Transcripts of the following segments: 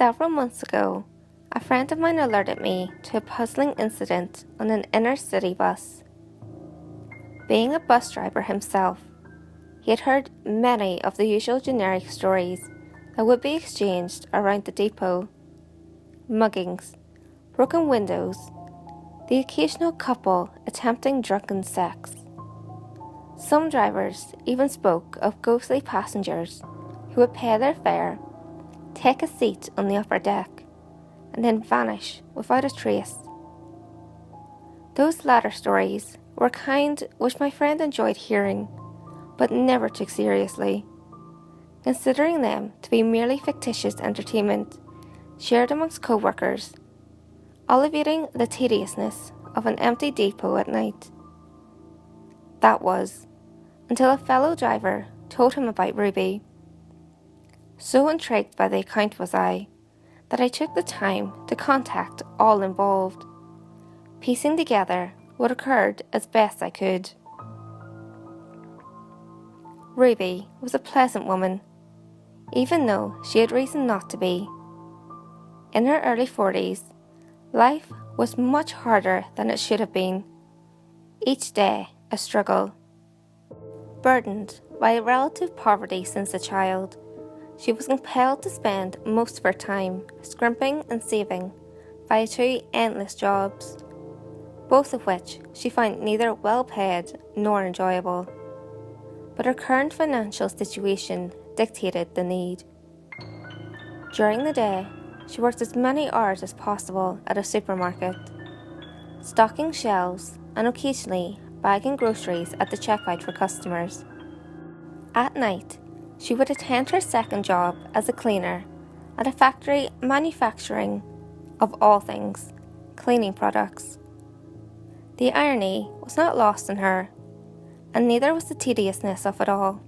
Several months ago, a friend of mine alerted me to a puzzling incident on an inner city bus. Being a bus driver himself, he had heard many of the usual generic stories that would be exchanged around the depot. Muggings, broken windows, the occasional couple attempting drunken sex. Some drivers even spoke of ghostly passengers who would pay their fare, take a seat on the upper deck, and then vanish without a trace. Those latter stories were kind which my friend enjoyed hearing, but never took seriously, considering them to be merely fictitious entertainment shared amongst co-workers, alleviating the tediousness of an empty depot at night. That was, until a fellow driver told him about Ruby. So intrigued by the account was I, that I took the time to contact all involved, piecing together what occurred as best I could. Ruby was a pleasant woman, even though she had reason not to be. In her early 40s, life was much harder than it should have been. Each day a struggle. Burdened by relative poverty since a child, she was compelled to spend most of her time scrimping and saving via two endless jobs, both of which she found neither well paid nor enjoyable. But her current financial situation dictated the need. During the day, she worked as many hours as possible at a supermarket, stocking shelves and occasionally bagging groceries at the checkout for customers. At night, she would attend her second job as a cleaner at a factory manufacturing, of all things, cleaning products. The irony was not lost on her, and neither was the tediousness of it all.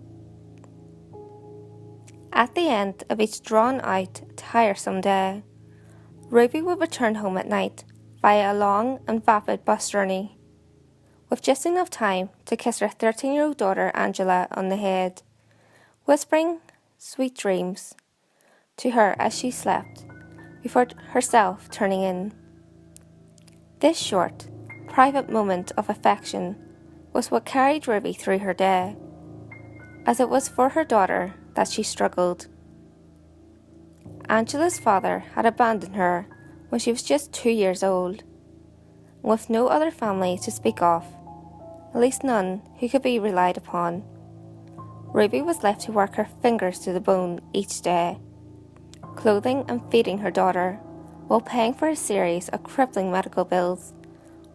At the end of each drawn-out, tiresome day, Ruby would return home at night via a long and vapid bus journey, with just enough time to kiss her 13-year-old daughter Angela on the head, whispering sweet dreams to her as she slept, before herself turning in. This short, private moment of affection was what carried Ruby through her day, as it was for her daughter that she struggled. Angela's father had abandoned her when she was just 2 years old, and with no other family to speak of, at least none who could be relied upon, Ruby was left to work her fingers to the bone each day, clothing and feeding her daughter, while paying for a series of crippling medical bills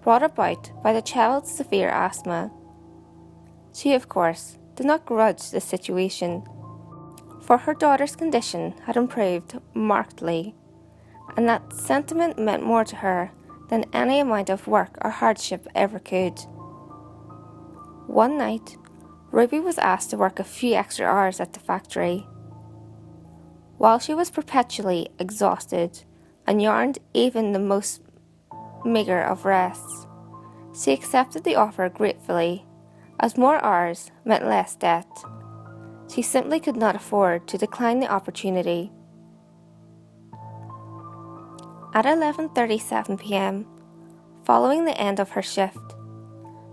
brought about by the child's severe asthma. She, of course, did not grudge the situation, for her daughter's condition had improved markedly, and that sentiment meant more to her than any amount of work or hardship ever could. One night, Ruby was asked to work a few extra hours at the factory. While she was perpetually exhausted and yearned even the most meagre of rests, she accepted the offer gratefully, as more hours meant less debt. She simply could not afford to decline the opportunity. At 11:37 p.m, following the end of her shift,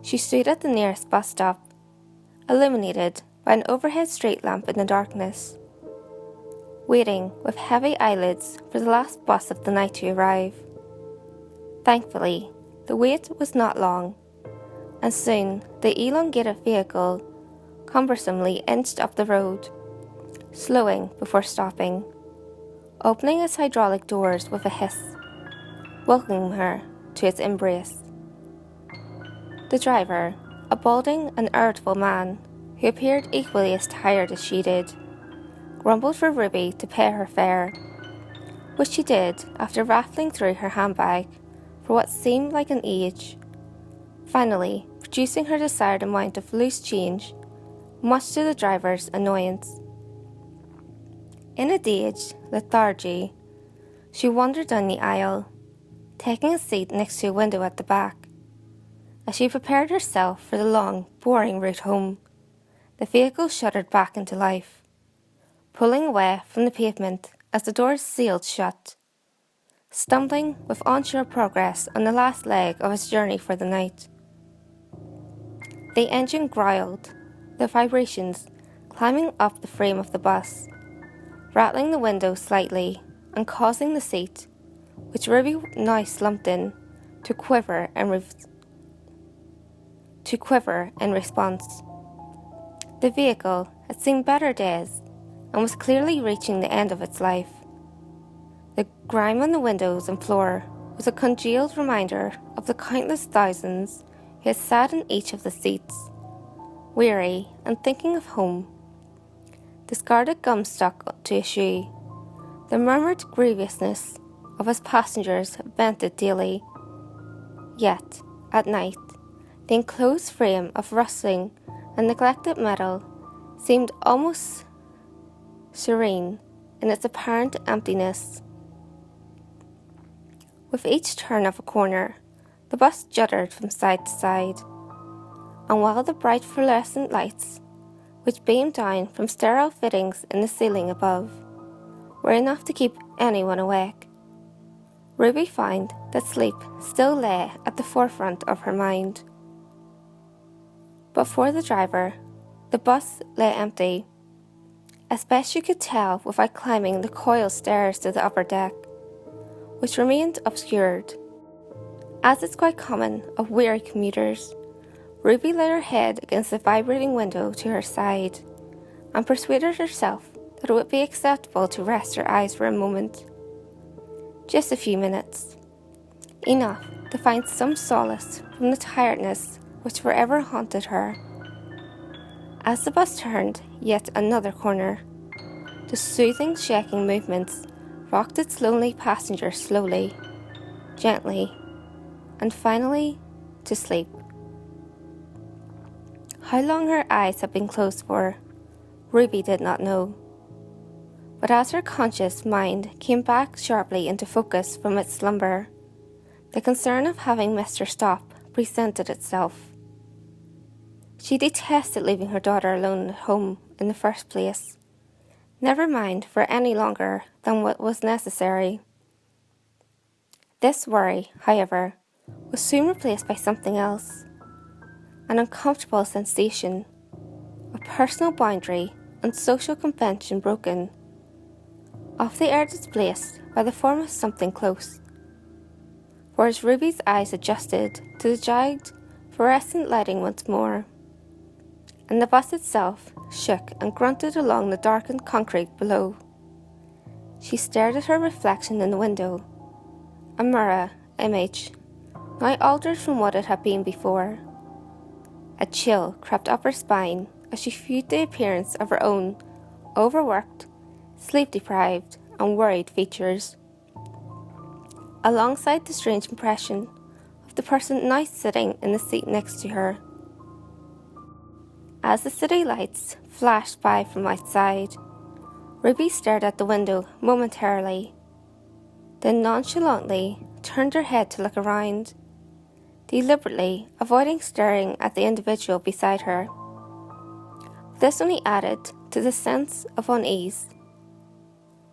she stood at the nearest bus stop, illuminated by an overhead street lamp in the darkness, waiting with heavy eyelids for the last bus of the night to arrive. Thankfully, the wait was not long, and soon the elongated vehicle cumbersomely inched up the road, slowing before stopping, opening its hydraulic doors with a hiss, welcoming her to its embrace. The driver, a balding and irritable man who appeared equally as tired as she did, grumbled for Ruby to pay her fare, which she did after rattling through her handbag for what seemed like an age, finally producing her desired amount of loose change, much to the driver's annoyance. In a dazed lethargy, she wandered down the aisle, taking a seat next to a window at the back. As she prepared herself for the long, boring route home, the vehicle shuddered back into life, pulling away from the pavement as the doors sealed shut, stumbling with unsure progress on the last leg of his journey for the night. The engine growled, the vibrations climbing up the frame of the bus, rattling the window slightly and causing the seat, which Ruby now slumped in, to quiver in response. The vehicle had seen better days and was clearly reaching the end of its life. The grime on the windows and floor was a congealed reminder of the countless thousands who had sat in each of the seats, weary and thinking of home. Discarded gum stuck to a shoe, the murmured grievousness of his passengers vented daily. Yet, at night, the enclosed frame of rustling and neglected metal seemed almost serene in its apparent emptiness. With each turn of a corner, the bus juddered from side to side, and while the bright fluorescent lights, which beamed down from sterile fittings in the ceiling above, were enough to keep anyone awake, Ruby found that sleep still lay at the forefront of her mind. But for the driver, the bus lay empty, as best she could tell without climbing the coiled stairs to the upper deck, which remained obscured. As is quite common of weary commuters, Ruby laid her head against the vibrating window to her side and persuaded herself that it would be acceptable to rest her eyes for a moment. Just a few minutes. Enough to find some solace from the tiredness which forever haunted her. As the bus turned yet another corner, the soothing, shaking movements rocked its lonely passenger slowly, gently, and finally to sleep. How long her eyes had been closed for, Ruby did not know. But as her conscious mind came back sharply into focus from its slumber, the concern of having missed her stop presented itself. She detested leaving her daughter alone at home in the first place, never mind for any longer than what was necessary. This worry, however, was soon replaced by something else, an uncomfortable sensation of personal boundary and social convention broken, of the air displaced by the form of something close. For as Ruby's eyes adjusted to the jagged, fluorescent lighting once more, and the bus itself shook and grunted along the darkened concrete below, she stared at her reflection in the window, a mirror image, now altered from what it had been before. A chill crept up her spine as she viewed the appearance of her own overworked, sleep-deprived, and worried features, alongside the strange impression of the person now sitting in the seat next to her. As the city lights flashed by from outside, Ruby stared at the window momentarily, then nonchalantly turned her head to look around, deliberately avoiding staring at the individual beside her. This only added to the sense of unease,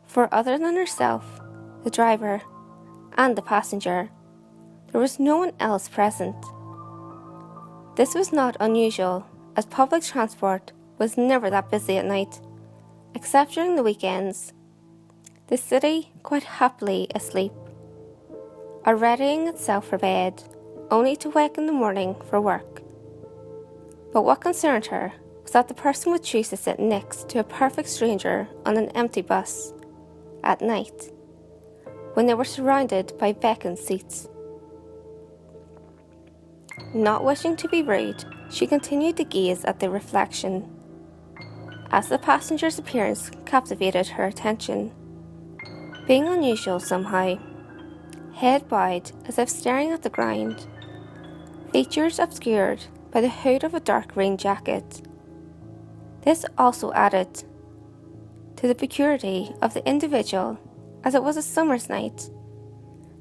for other than herself, the driver, and the passenger, there was no one else present. This was not unusual, as public transport was never that busy at night, except during the weekends, the city quite happily asleep, or readying itself for bed, only to wake in the morning for work. But what concerned her was that the person would choose to sit next to a perfect stranger on an empty bus, at night, when they were surrounded by vacant seats. Not wishing to be rude, she continued to gaze at the reflection, as the passenger's appearance captivated her attention, being unusual somehow, head bowed as if staring at the ground, features obscured by the hood of a dark green jacket. This also added to the peculiarity of the individual, as it was a summer's night,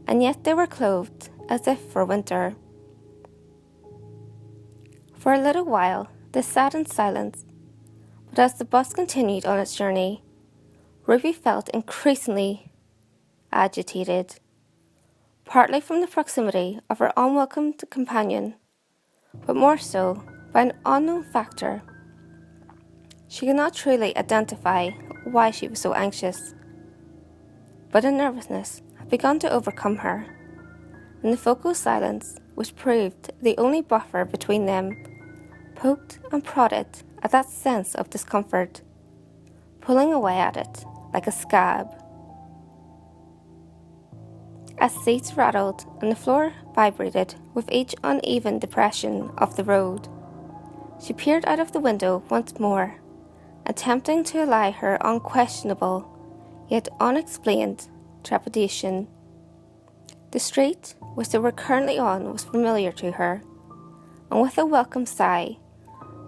and yet they were clothed as if for winter. For a little while they sat in silence, but as the bus continued on its journey, Ruby felt increasingly agitated, partly from the proximity of her unwelcomed companion, but more so by an unknown factor. She could not truly identify why she was so anxious, but a nervousness had begun to overcome her, and the focal silence, which proved the only buffer between them, poked and prodded at that sense of discomfort, pulling away at it like a scab. As seats rattled and the floor vibrated with each uneven depression of the road, she peered out of the window once more, attempting to allay her unquestionable, yet unexplained, trepidation. The street which they were currently on was familiar to her, and with a welcome sigh,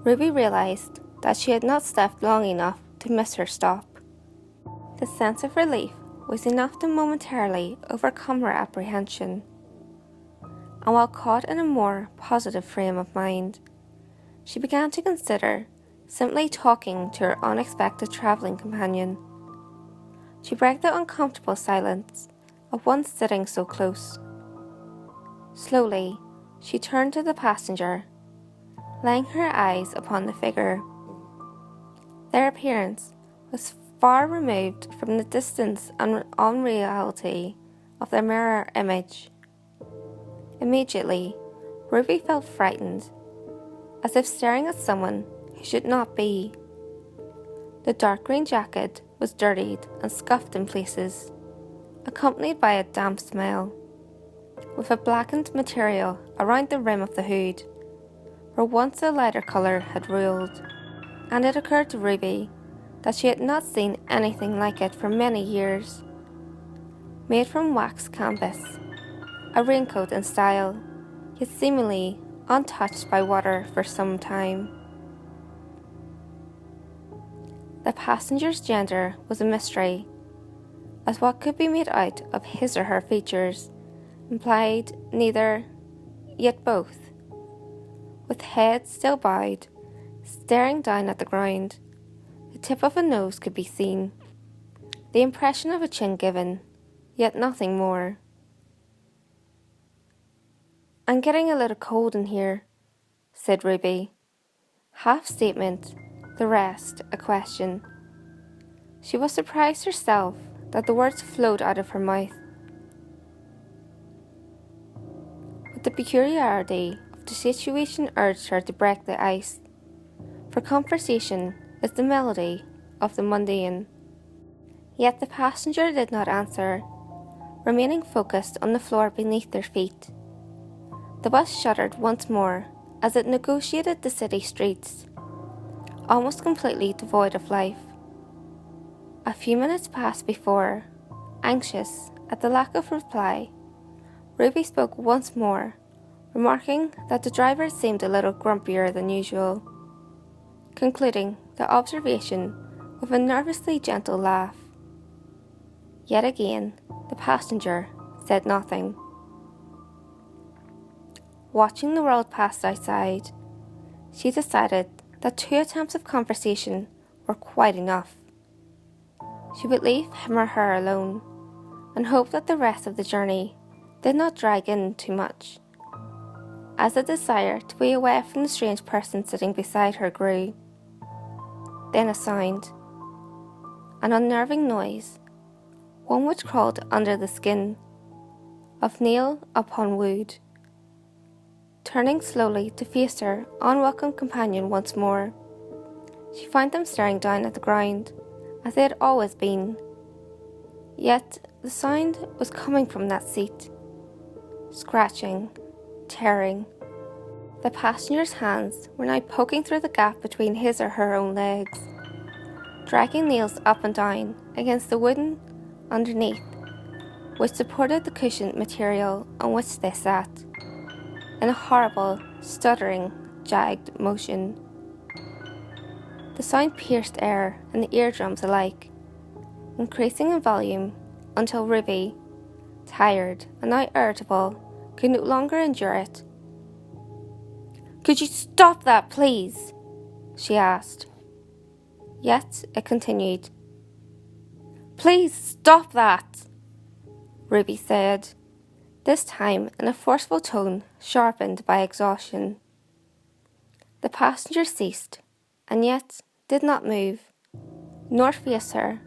Ruby realised that she had not slept long enough to miss her stop. The sense of relief was enough to momentarily overcome her apprehension, and while caught in a more positive frame of mind, she began to consider simply talking to her unexpected travelling companion. She broke the uncomfortable silence of one sitting so close. Slowly, she turned to the passenger, laying her eyes upon the figure. Their appearance was far removed from the distance and unreality of their mirror image. Immediately, Ruby felt frightened, as if staring at someone who should not be. The dark green jacket was dirtied and scuffed in places, accompanied by a damp smell, with a blackened material around the rim of the hood, where once a lighter colour had ruled, and it occurred to Ruby that she had not seen anything like it for many years. Made from wax canvas, a raincoat in style, yet seemingly untouched by water for some time. The passenger's gender was a mystery, as what could be made out of his or her features implied neither, yet both. With head still bowed, staring down at the ground, the tip of a nose could be seen, the impression of a chin given, yet nothing more. "I'm getting a little cold in here," said Ruby, half statement, the rest a question. She was surprised herself that the words flowed out of her mouth. But the peculiarity of the situation urged her to break the ice, for conversation is the melody of the mundane. Yet the passenger did not answer, remaining focused on the floor beneath their feet. The bus shuddered once more as it negotiated the city streets, almost completely devoid of life. A few minutes passed before, anxious at the lack of reply, Ruby spoke once more, remarking that the driver seemed a little grumpier than usual, concluding the observation with a nervously gentle laugh. Yet again, the passenger said nothing. Watching the world pass outside, she decided that 2 attempts of conversation were quite enough. She would leave him or her alone, and hope that the rest of the journey did not drag in too much, as the desire to be away from the strange person sitting beside her grew. Then a sound, an unnerving noise, one which crawled under the skin, of nail upon wood. Turning slowly to face her unwelcome companion once more, she found them staring down at the ground, as they had always been. Yet the sound was coming from that seat, scratching, tearing. The passenger's hands were now poking through the gap between his or her own legs, dragging nails up and down against the wooden underneath, which supported the cushioned material on which they sat, in a horrible, stuttering, jagged motion. The sound pierced air and the eardrums alike, increasing in volume until Ruby, tired and now irritable, could no longer endure it. "Could you stop that, please?" she asked. Yet it continued. "Please stop that," Ruby said, this time in a forceful tone sharpened by exhaustion. The passenger ceased, and yet did not move, nor face her,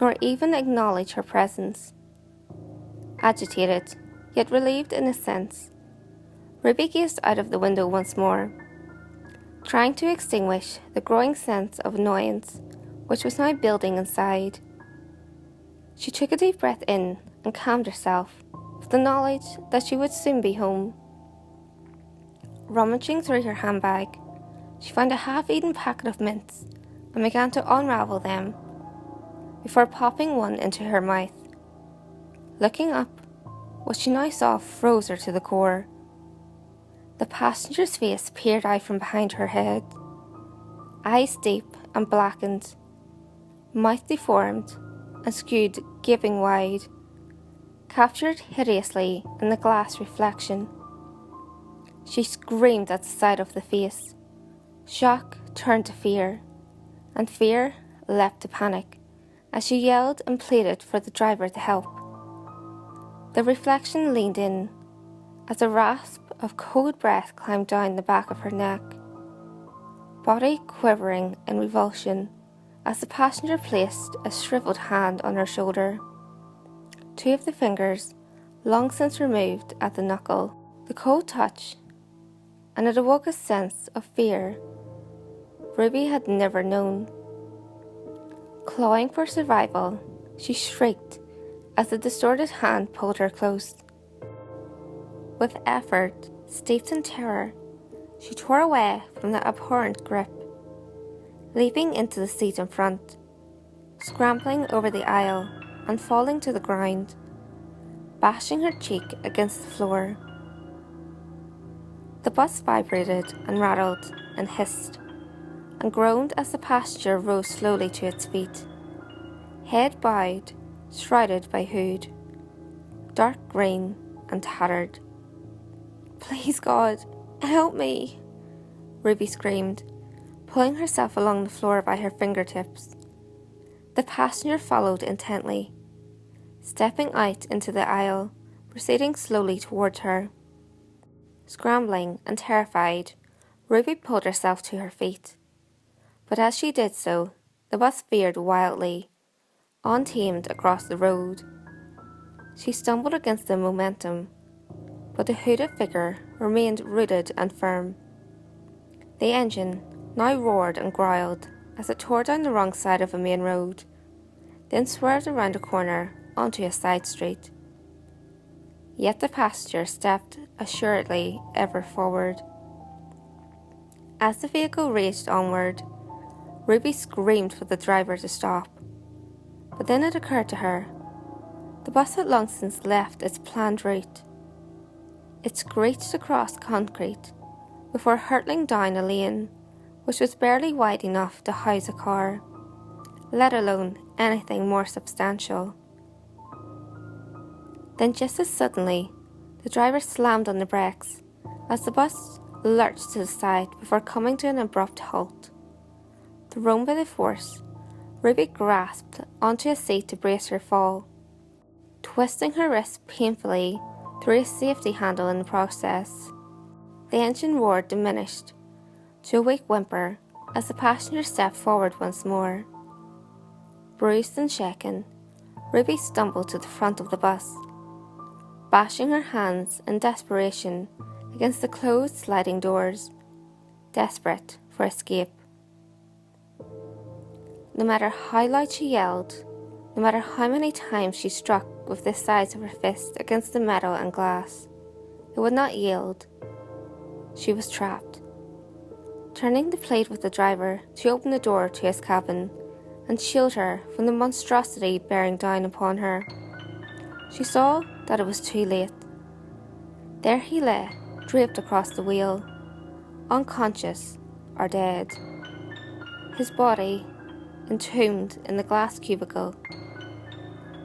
nor even acknowledge her presence. Agitated, yet relieved in a sense, Ruby gazed out of the window once more, trying to extinguish the growing sense of annoyance which was now building inside. She took a deep breath in and calmed herself with the knowledge that she would soon be home. Rummaging through her handbag, she found a half-eaten packet of mints and began to unravel them before popping one into her mouth. Looking up, what she now saw froze her to the core. The passenger's face peered out from behind her head, eyes deep and blackened, mouth deformed and skewed gaping wide, captured hideously in the glass reflection. She screamed at the sight of the face. Shock turned to fear, and fear leapt to panic as she yelled and pleaded for the driver to help. The reflection leaned in as a rasp of cold breath climbed down the back of her neck, body quivering in revulsion as the passenger placed a shriveled hand on her shoulder. Two of the fingers, long since removed at the knuckle, the cold touch, and it awoke a sense of fear Ruby had never known. Clawing for survival, she shrieked as the distorted hand pulled her close. With effort, steeped in terror, she tore away from the abhorrent grip, leaping into the seat in front, scrambling over the aisle and falling to the ground, bashing her cheek against the floor. The bus vibrated and rattled and hissed and groaned as the passenger rose slowly to its feet, head bowed, shrouded by hood, dark green and tattered. "Please, God, help me," Ruby screamed, pulling herself along the floor by her fingertips. The passenger followed intently, stepping out into the aisle, proceeding slowly towards her. Scrambling and terrified, Ruby pulled herself to her feet. But as she did so, the bus veered wildly, untamed across the road. She stumbled against the momentum, but the hooded figure remained rooted and firm. The engine now roared and growled as it tore down the wrong side of a main road, then swerved around a corner onto a side street. Yet the passenger stepped assuredly ever forward. As the vehicle raced onward, Ruby screamed for the driver to stop. But then it occurred to her, the bus had long since left its planned route. It screeched across concrete before hurtling down a lane which was barely wide enough to house a car, let alone anything more substantial. Then just as suddenly, the driver slammed on the brakes as the bus lurched to the side before coming to an abrupt halt. Thrown by the force, Ruby grasped onto a seat to brace her fall, twisting her wrist painfully through a safety handle in the process. The engine roar diminished to a weak whimper as the passenger stepped forward once more. Bruised and shaken, Ruby stumbled to the front of the bus, bashing her hands in desperation against the closed sliding doors, desperate for escape. No matter how loud she yelled, no matter how many times she struck with the sides of her fist against the metal and glass, it would not yield. She was trapped. Turning to plead with the driver to open the door to his cabin and shield her from the monstrosity bearing down upon her, she saw that it was too late. There he lay, draped across the wheel, unconscious or dead, his body entombed in the glass cubicle,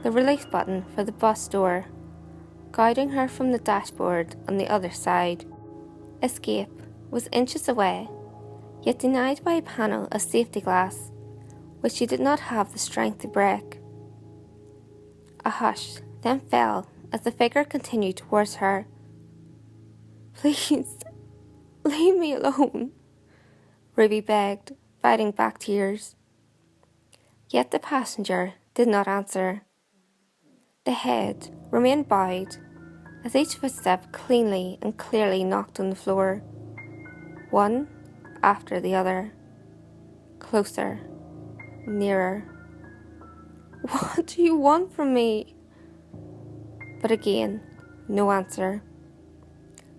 the release button for the bus door guiding her from the dashboard on the other side. Escape was inches away, yet denied by a panel of safety glass which she did not have the strength to break. A hush then fell as the figure continued towards her. "Please, leave me alone," Ruby begged, fighting back tears. Yet the passenger did not answer. The head remained bowed as each footstep cleanly and clearly knocked on the floor, one after the other, closer, nearer. "What do you want from me?" But again, no answer.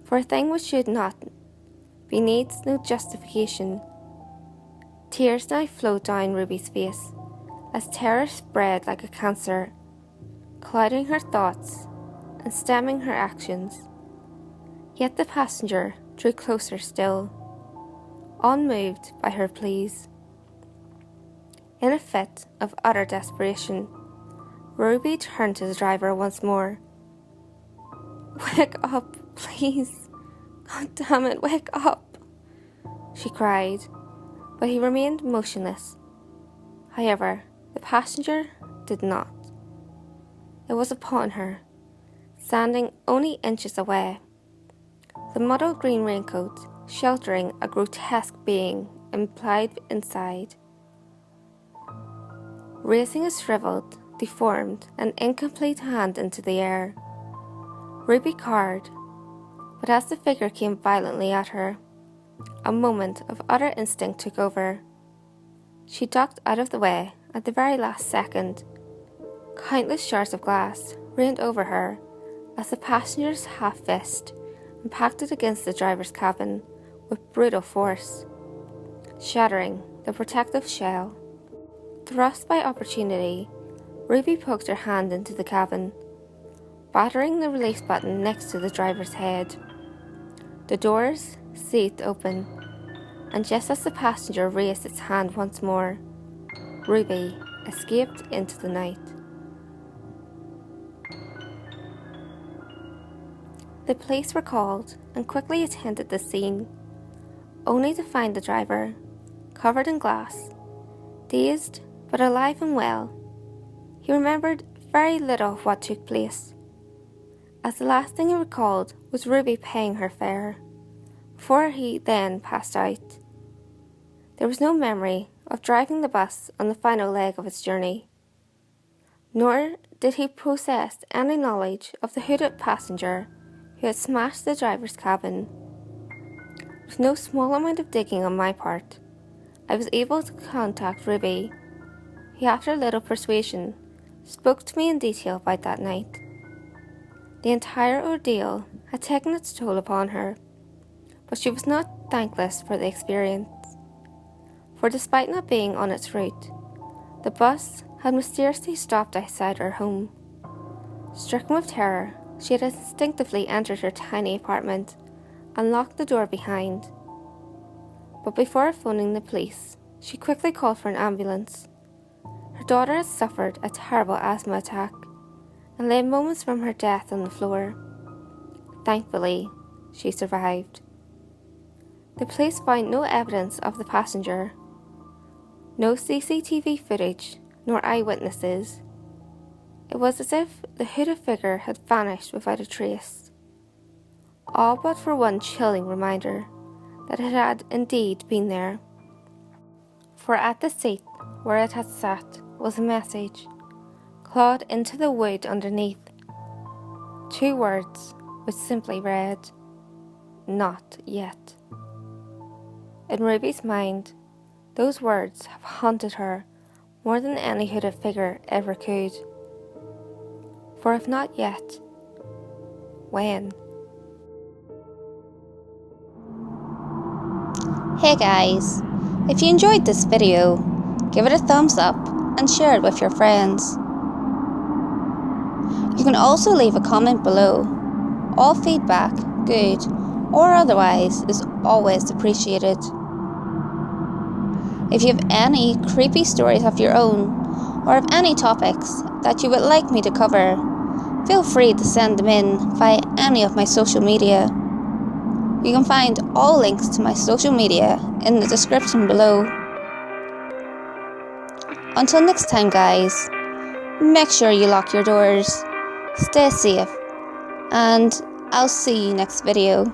For a thing which should not be needs no justification. Tears now flowed down Ruby's face as terror spread like a cancer, clouding her thoughts and stemming her actions. Yet the passenger drew closer still, unmoved by her pleas. In a fit of utter desperation, Ruby turned to the driver once more. "Wake up, please. God damn it, wake up," she cried, but he remained motionless. However, the passenger did not. It was upon her, standing only inches away, the mottled green raincoat sheltering a grotesque being implied inside. Raising a shriveled, deformed, and incomplete hand into the air, Ruby cowered, but as the figure came violently at her, a moment of utter instinct took over. She ducked out of the way at the very last second. Countless shards of glass rained over her as the passenger's half-fist impacted against the driver's cabin with brutal force, shattering the protective shell. Thrust by opportunity, Ruby poked her hand into the cabin, battering the release button next to the driver's head. The doors seethed open, and just as the passenger raised its hand once more, Ruby escaped into the night. The police were called and quickly attended the scene, only to find the driver, covered in glass, dazed but alive and well. He remembered very little of what took place, as the last thing he recalled was Ruby paying her fare, before he then passed out. There was no memory of driving the bus on the final leg of its journey, nor did he possess any knowledge of the hooded passenger who had smashed the driver's cabin. With no small amount of digging on my part, I was able to contact Ruby, who after a little persuasion spoke to me in detail about that night. The entire ordeal had taken its toll upon her, but she was not thankless for the experience. For despite not being on its route, the bus had mysteriously stopped outside her home. Stricken with terror, she had instinctively entered her tiny apartment and locked the door behind. But before phoning the police, she quickly called for an ambulance. Her daughter had suffered a terrible asthma attack and lay moments from her death on the floor. Thankfully, she survived. The police found no evidence of the passenger, no CCTV footage, nor eyewitnesses. It was as if the hooded figure had vanished without a trace, all but for one chilling reminder that it had indeed been there. For at the seat where it had sat was a message, clawed into the wood underneath. 2 words which simply read, "Not yet." In Ruby's mind, those words have haunted her more than any hooded figure ever could. For if not yet, when? Hey guys, if you enjoyed this video, give it a thumbs up and share it with your friends. You can also leave a comment below. All feedback, good or otherwise, is always appreciated. If you have any creepy stories of your own, or have any topics that you would like me to cover, feel free to send them in via any of my social media. You can find all links to my social media in the description below. Until next time guys, make sure you lock your doors, stay safe, and I'll see you next video.